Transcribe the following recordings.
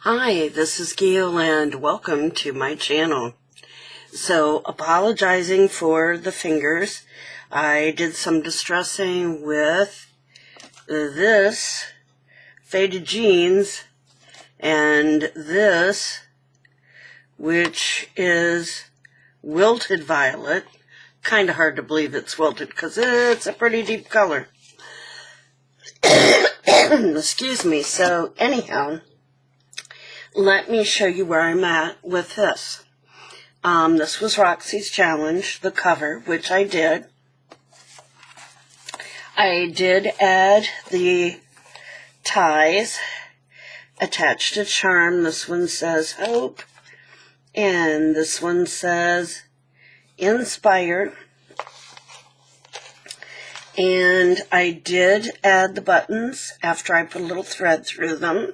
Hi, this is Gail and welcome to my channel. So, apologizing for the fingers. I did some distressing with this faded jeans and this, which is wilted violet. Kind of hard to believe it's wilted because it's a pretty deep color. Excuse me. So, anyhow, let me show you where I'm at with this. This was Roxy's challenge, the cover, which I did. I did add the ties, attached a charm. This one says hope, and this one says inspired. And I did add the buttons after I put a little thread through them.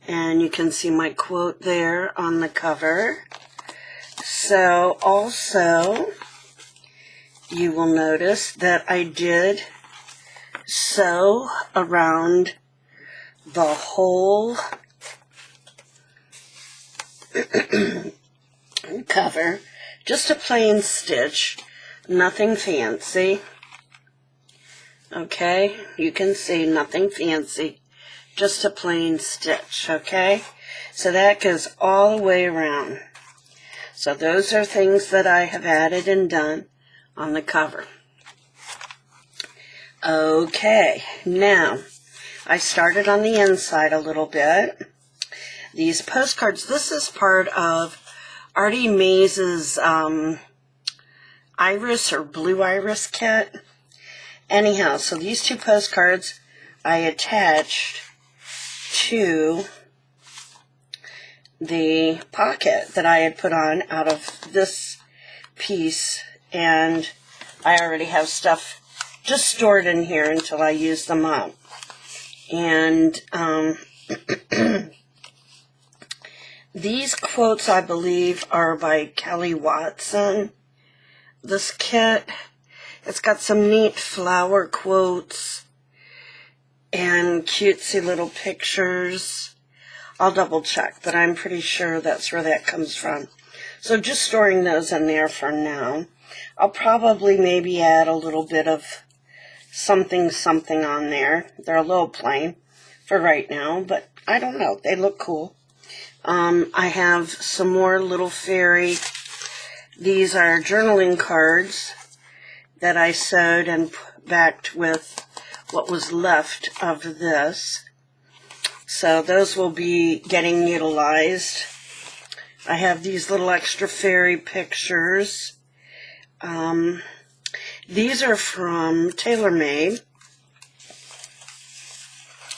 And you can see my quote there on the cover. So also, you will notice that I did sew around the whole cover. Just a plain stitch, nothing fancy. Okay, you can see nothing fancy. Just a plain stitch, okay? So that goes all the way around. So those are things that I have added and done on the cover. Okay, now I started on the inside a little bit. These postcards, this is part of Artie Mays' Iris or Blue Iris kit. Anyhow, so these two postcards I attached to the pocket that I had put on out of this piece, and I already have stuff just stored in here until I use them up. And these quotes, I believe, are by Kelly Watson. This kit, it's got some neat flower quotes and cutesy little pictures. I'll double check, but I'm pretty sure that's where that comes from. So just storing those in there for now. I'll probably maybe add a little bit of something on there. They're a little plain for right now, but I don't know. They look cool. I have some more little fairy. These are journaling cards that I sewed and backed with what was left of this. So those will be getting utilized. I have these little extra fairy pictures. These are from TaylorMade,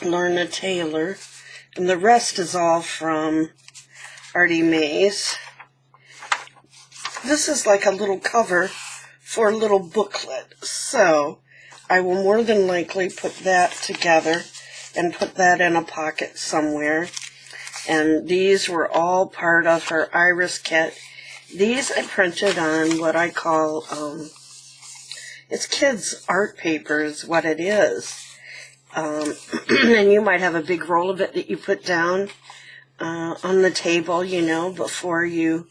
Lorna Taylor, and the rest is all from Artie Mays. This is like a little cover for a little booklet, so I will more than likely put that together and put that in a pocket somewhere. And these were all part of her Iris kit. These I printed on what I call, it's kids' art paper is what it is. And you might have a big roll of it that you put down on the table, you know, before you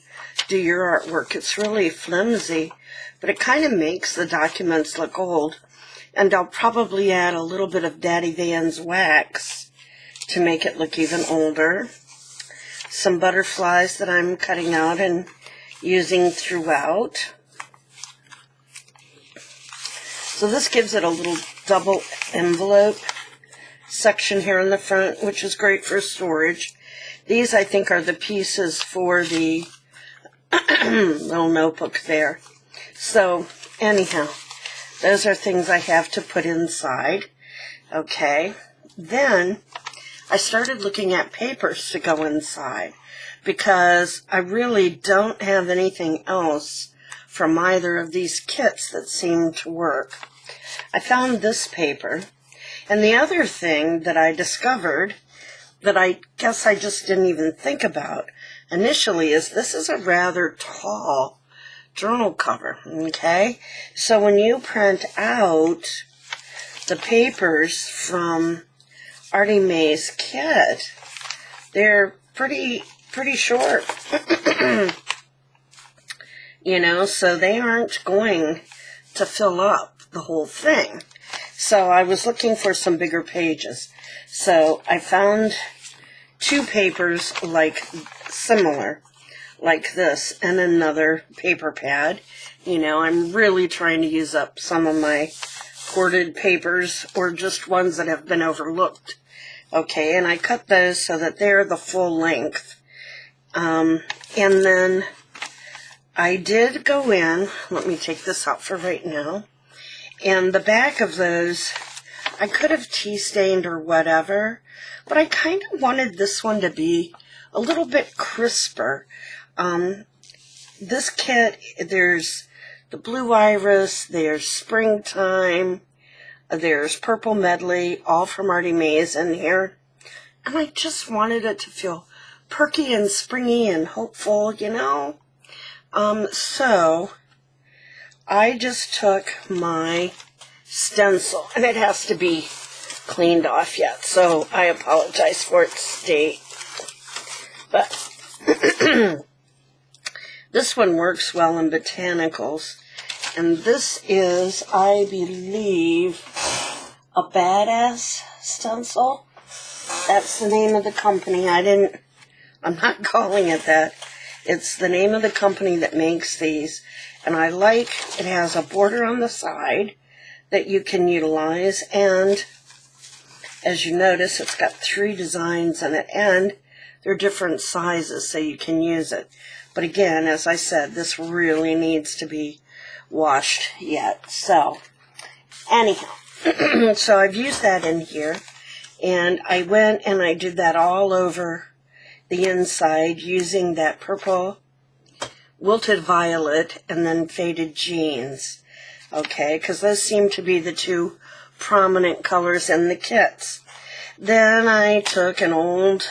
do your artwork. It's really flimsy, but it kind of makes the documents look old. And I'll probably add a little bit of Daddy Van's wax to make it look even older. Some butterflies that I'm cutting out and using throughout. So this gives it a little double envelope section here in the front, which is great for storage. These, I think, are the pieces for the little notebook there. So, anyhow, those are things I have to put inside. Okay. Then I started looking at papers to go inside because I really don't have anything else from either of these kits that seem to work. I found this paper, and the other thing that I discovered that I guess I just didn't even think about initially is this is a rather tall journal cover, okay? So when you print out the papers from Artie Mays' kit, they're pretty short. You know, so they aren't going to fill up the whole thing. So I was looking for some bigger pages. So I found 2 papers similar, like this, and another paper pad. You know, I'm really trying to use up some of my corded papers or just ones that have been overlooked. Okay, and I cut those so that they're the full length. And then I did go in, let me take this out for right now, and the back of those, I could have tea stained or whatever, but I kind of wanted this one to be a little bit crisper. This kit, there's the Blue Iris, there's Springtime, there's Purple Medley, all from Artie Mays in here, and I just wanted it to feel perky and springy and hopeful, you know. So I just took my stencil, and it has to be cleaned off yet, so I apologize for its state. But this one works well in botanicals, and this is, I believe, a Badass stencil. That's the name of the company. I'm not calling it that. It's the name of the company that makes these, and I like it has a border on the side that you can utilize, and as you notice, it's got 3 designs in it, and they're different sizes so you can use it. But again, as I said, this really needs to be washed yet. So anyhow, so I've used that in here, and I went and I did that all over the inside using that purple Wilted Violet and then Faded Jeans. Okay, because those seem to be the 2 prominent colors in the kits. Then I took an old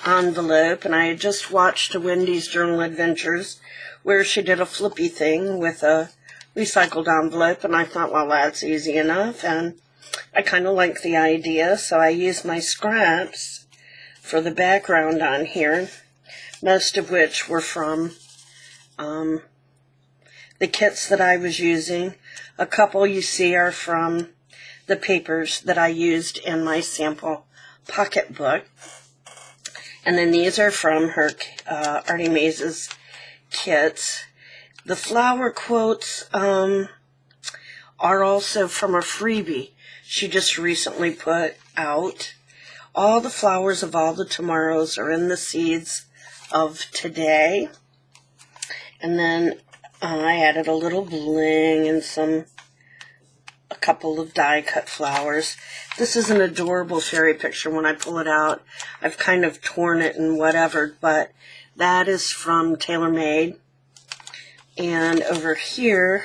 envelope, and I had just watched a Wendy's Journal Adventures where she did a flippy thing with a recycled envelope, and I thought, well, that's easy enough, and I kind of like the idea, so I used my scraps for the background on here, most of which were from the kits that I was using. A couple you see are from the papers that I used in my sample pocketbook. And then these are from her Artie Mays' kits. The flower quotes are also from a freebie she just recently put out. All the flowers of all the tomorrows are in the seeds of today. And then I added a little bling and a couple of die-cut flowers. This is an adorable fairy picture. When I pull it out, I've kind of torn it and whatever, but that is from TaylorMade. And over here,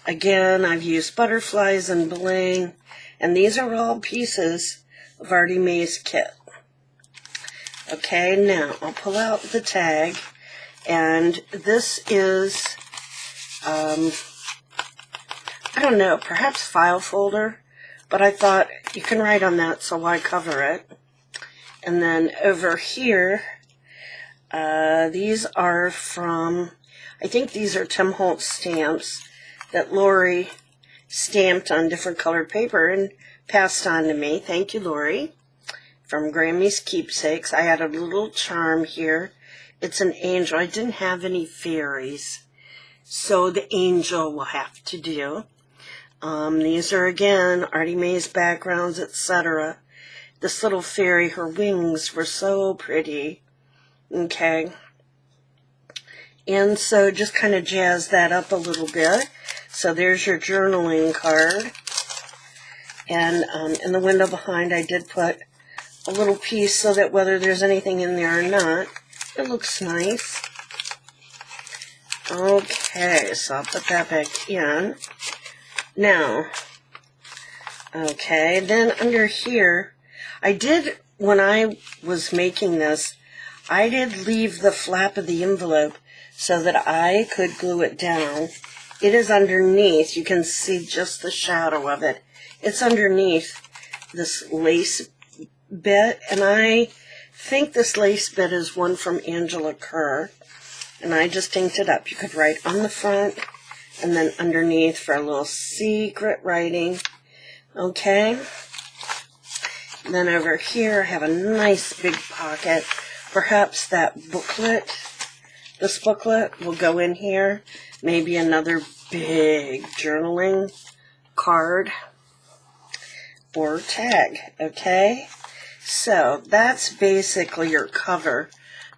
again, I've used butterflies and bling, and these are all pieces of Artie Mays kit. Okay, now I'll pull out the tag, and this is, I don't know, perhaps file folder, but I thought you can write on that, so why cover it? And then over here, these are from, I think these are Tim Holtz stamps that Lori stamped on different colored paper and passed on to me. Thank you, Lori. From Grammy's Keepsakes. I had a little charm here. It's an angel. I didn't have any fairies, so the angel will have to do. These are, again, Artie Mays backgrounds, etc. This little fairy, her wings were so pretty. Okay. And so just kind of jazz that up a little bit. So there's your journaling card. And in the window behind, I did put a little piece so that whether there's anything in there or not, it looks nice. Okay, so I'll put that back in. Now, okay, then under here, when I was making this, I did leave the flap of the envelope so that I could glue it down. It is underneath. You can see just the shadow of it. It's underneath this lace bit, and I think this lace bit is one from Angela Kerr, and I just inked it up. You could write on the front and then underneath for a little secret writing. Okay. And then over here I have a nice big pocket. Perhaps that booklet, this booklet will go in here. Maybe another big journaling card or tag. Okay. So that's basically your cover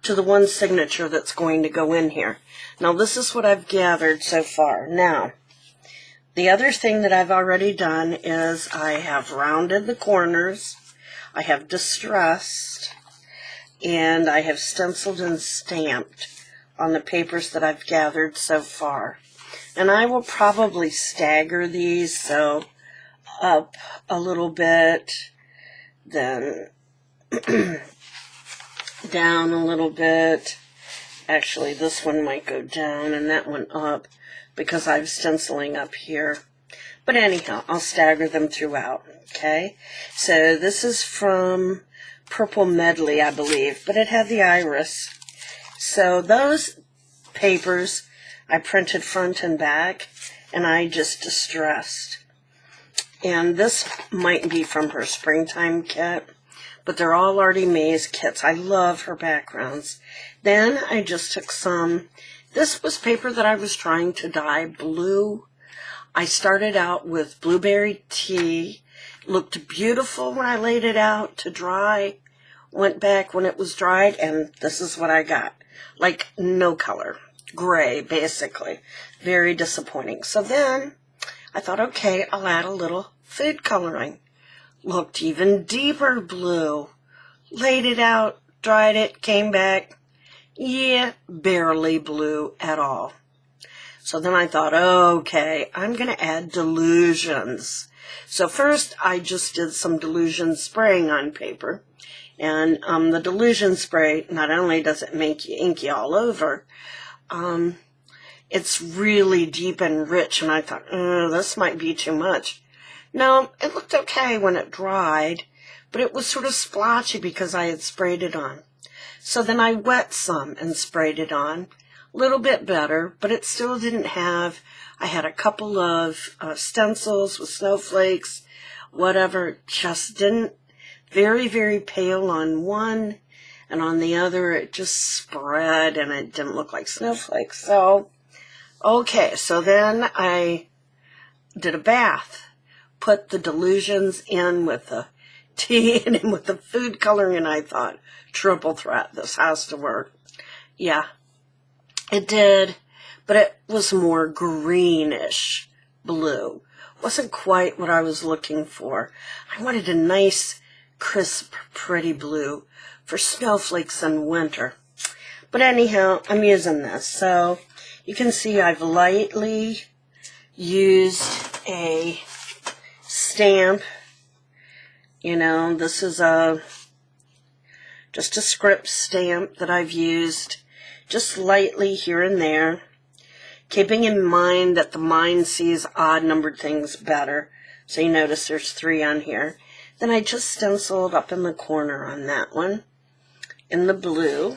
to the one signature that's going to go in here. Now this is what I've gathered so far. Now, the other thing that I've already done is I have rounded the corners, I have distressed, and I have stenciled and stamped on the papers that I've gathered so far. And I will probably stagger these, so up a little bit, then down a little bit. Actually, this one might go down and that one up because I'm stenciling up here. But anyhow, I'll stagger them throughout, okay? So this is from Purple Medley, I believe, but it had the iris. So those papers I printed front and back, and I just distressed. And this might be from her springtime kit, but they're all Artie Mays kits. I love her backgrounds. Then I just took some, this was paper that I was trying to dye blue. I started out with blueberry tea. Looked beautiful when I laid it out to dry. Went back when it was dried, and this is what I got. Like, no color. Gray, basically. Very disappointing. So then I thought, okay, I'll add a little food coloring. Looked even deeper blue. Laid it out, dried it, came back. Yeah, barely blue at all. So then I thought, okay, I'm going to add Delusions. So first I just did some Delusion spraying on paper. And the Delusion spray, not only does it make you inky all over, it's really deep and rich. And I thought, this might be too much. No, it looked okay when it dried, but it was sort of splotchy because I had sprayed it on. So then I wet some and sprayed it on. A little bit better, but it still didn't have, I had a couple of stencils with snowflakes, whatever, just didn't, very, very pale on one, and on the other it just spread and it didn't look like snowflakes. So, okay, so then I did a bath. Put the Delusions in with the tea and in with the food coloring, and I thought, triple threat, this has to work. Yeah, it did, but it was more greenish blue. Wasn't quite what I was looking for. I wanted a nice, crisp, pretty blue for snowflakes in winter. But anyhow, I'm using this. So you can see I've lightly used a stamp. You know, this is just a script stamp that I've used just lightly here and there, keeping in mind that the mind sees odd numbered things better. So you notice there's 3 on here. Then I just stenciled up in the corner on that one in the blue.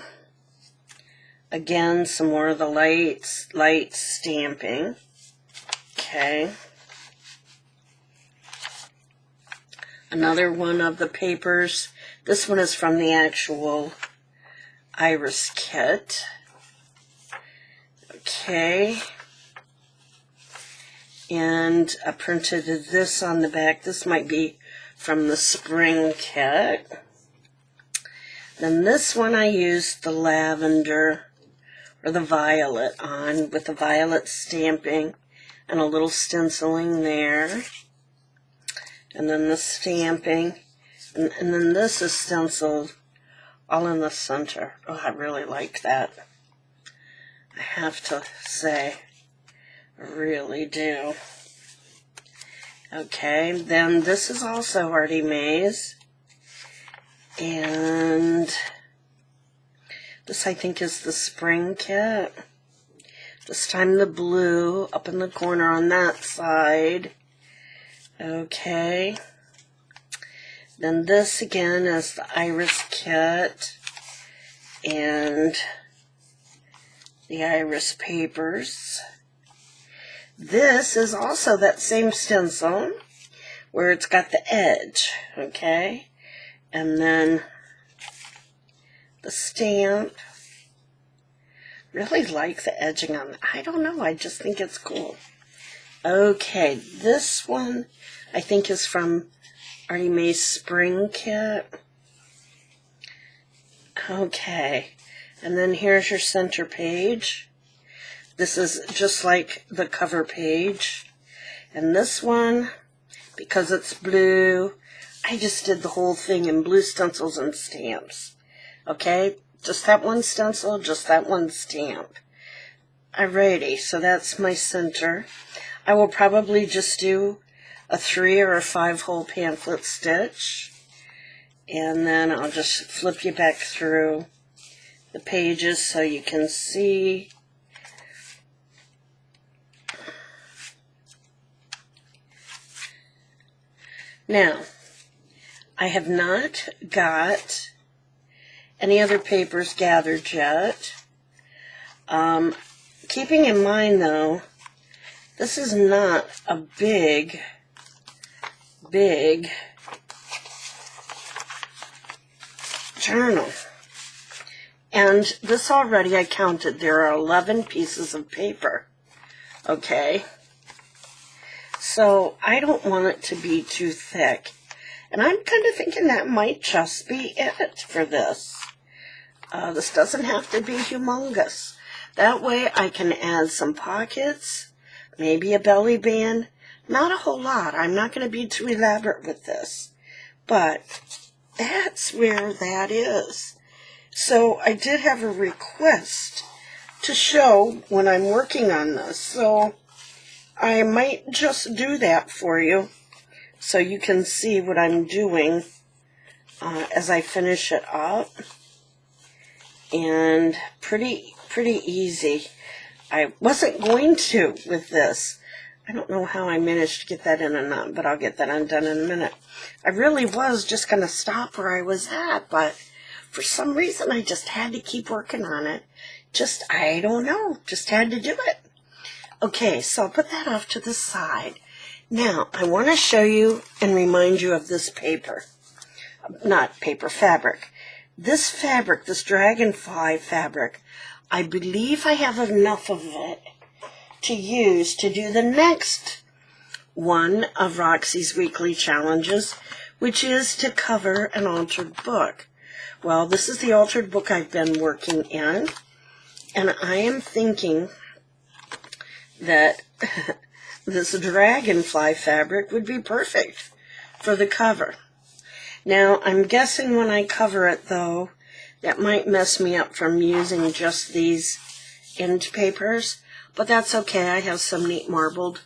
Again, some more of the light stamping. Okay. Another one of the papers. This one is from the actual iris kit. Okay. And I printed this on the back. This might be from the spring kit. Then this one I used the lavender or the violet on with the violet stamping and a little stenciling there. And then the stamping. And then this is stenciled all in the center. Oh, I really like that. I have to say, I really do. Okay, then this is also Artie Mays. And this, I think, is the spring kit. This time the blue up in the corner on that side. Okay. Then this again is the Iris kit and the Iris papers. This is also that same stencil where it's got the edge, okay? And then the stamp. Really like the edging on it. I don't know, I just think it's cool. Okay, this one I think is from Artie Mae's Spring Kit. Okay, and then here's your center page. This is just like the cover page. And this one, because it's blue, I just did the whole thing in blue stencils and stamps. Okay, just that one stencil, just that one stamp. Alrighty, so that's my center. I will probably just do a 3 or a 5 hole pamphlet stitch. And then I'll just flip you back through the pages so you can see. Now, I have not got any other papers gathered yet. Keeping in mind, though, this is not a big journal. And this already, I counted, there are 11 pieces of paper. Okay? So I don't want it to be too thick. And I'm kind of thinking that might just be it for this. This doesn't have to be humongous. That way I can add some pockets, maybe a belly band. Not a whole lot. I'm not going to be too elaborate with this. But that's where that is. So I did have a request to show when I'm working on this. So I might just do that for you so you can see what I'm doing as I finish it up. And pretty easy. I wasn't going to with this. I don't know how I managed to get that in a knot, but I'll get that undone in a minute. I really was just going to stop where I was at, but for some reason I just had to keep working on it. I don't know, just had to do it. Okay, so I'll put that off to the side. Now, I want to show you and remind you of this paper. Not paper, fabric. This fabric, this dragonfly fabric, I believe I have enough of it to use to do the next one of Roxy's weekly challenges, which is to cover an altered book. Well, this is the altered book I've been working in, and I am thinking that this dragonfly fabric would be perfect for the cover. Now, I'm guessing when I cover it, though, that might mess me up from using just these end papers, but that's okay. I have some neat marbled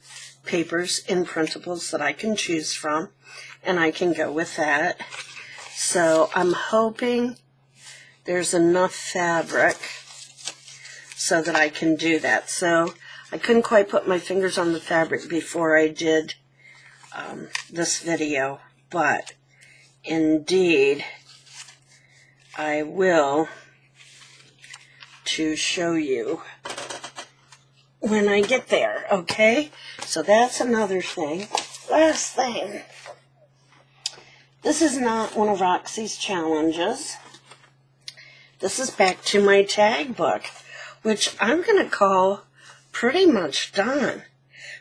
papers in printables that I can choose from, and I can go with that. So I'm hoping there's enough fabric so that I can do that. So I couldn't quite put my fingers on the fabric before I did this video, but indeed I will to show you when I get there, okay? So that's another thing. Last thing. This is not one of Roxy's challenges. This is back to my tag book, which I'm going to call pretty much done.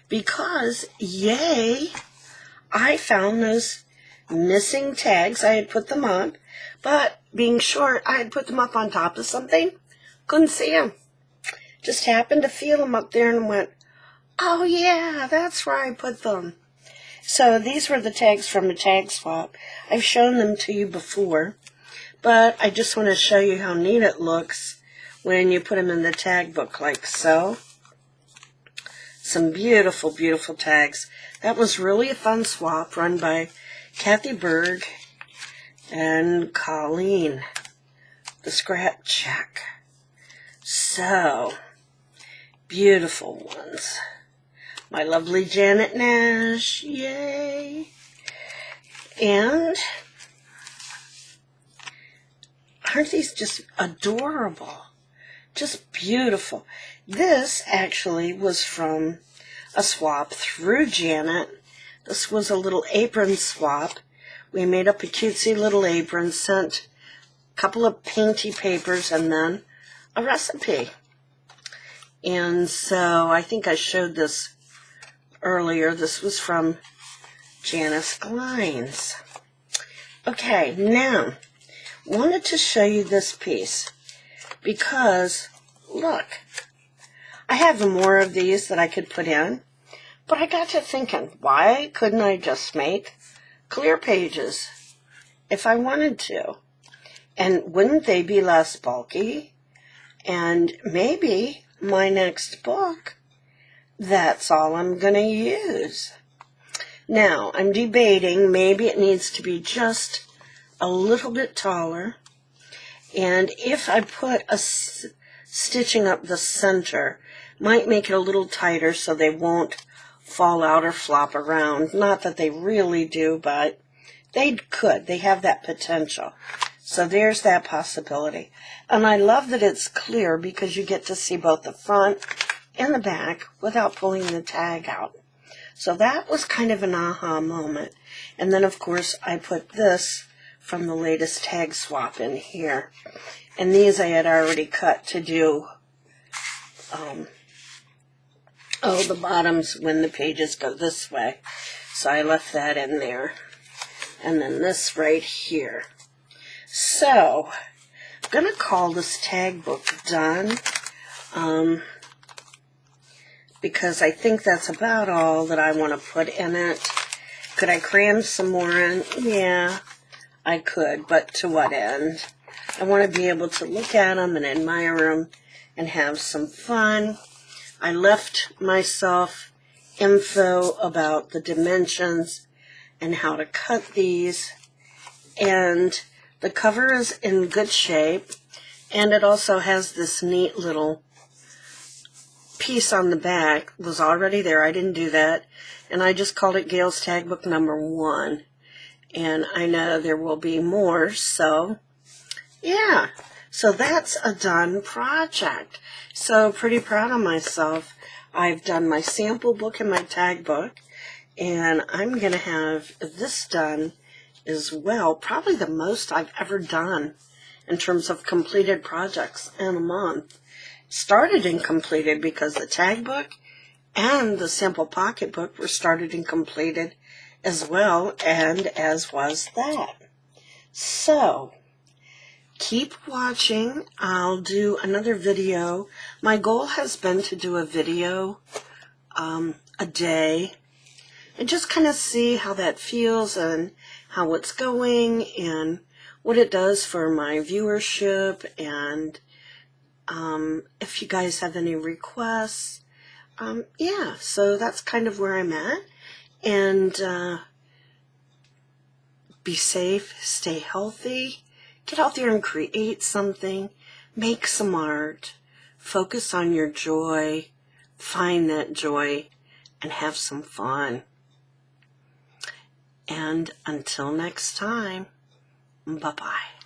Because, yay, I found those missing tags. I had put them on, but being short, I had put them up on top of something. Couldn't see them. Just happened to feel them up there and went, oh yeah, that's where I put them. So these were the tags from a tag swap. I've shown them to you before, but I just want to show you how neat it looks when you put them in the tag book like so. Some beautiful, beautiful tags. That was really a fun swap run by Kathy Berg and Colleen, the Scrap Check. So, beautiful ones. My lovely Janet Nash, yay. And Aren't these just adorable? Just beautiful. This actually was from a swap through Janet. This was a little apron swap. We made up a cutesy little apron, sent a couple of painty papers, and then a recipe. And so I think I showed this earlier. This was from Janice Glines. Okay, now, wanted to show you this piece because, look, I have more of these that I could put in, but I got to thinking, why couldn't I just make clear pages if I wanted to? And wouldn't they be less bulky? And maybe my next book, that's all I'm going to use. Now, I'm debating, maybe it needs to be just a little bit taller. And if I put a stitching up the center, might make it a little tighter so they won't fall out or flop around. Not that they really do, but they could. They have that potential. So there's that possibility. And I love that it's clear because you get to see both the front and the back without pulling the tag out. So that was kind of an aha moment. And then, of course, I put this from the latest tag swap in here. And these I had already cut to do, the bottoms when the pages go this way. So I left that in there. And then this right here. So, I'm going to call this tag book done. Because I think that's about all that I want to put in it. Could I cram some more in? Yeah, I could, but to what end? I want to be able to look at them and admire them and have some fun. I left myself info about the dimensions and how to cut these. And the cover is in good shape. And it also has this neat little piece on the back. It was already there. I didn't do that. And I just called it Gail's Tag Book number 1. And I know there will be more, so yeah. So that's a done project. So pretty proud of myself. I've done my sample book and my tag book. And I'm going to have this done as well. Probably the most I've ever done in terms of completed projects in a month. Started and completed because the tag book and the sample pocket book were started and completed as well, and as was that. So, keep watching. I'll do another video. My goal has been to do a video a day and just kind of see how that feels and how it's going and what it does for my viewership, and if you guys have any requests. Yeah, so that's kind of where I'm at. And be safe, stay healthy, get out there and create something, make some art, focus on your joy, find that joy, and have some fun. And until next time, bye-bye.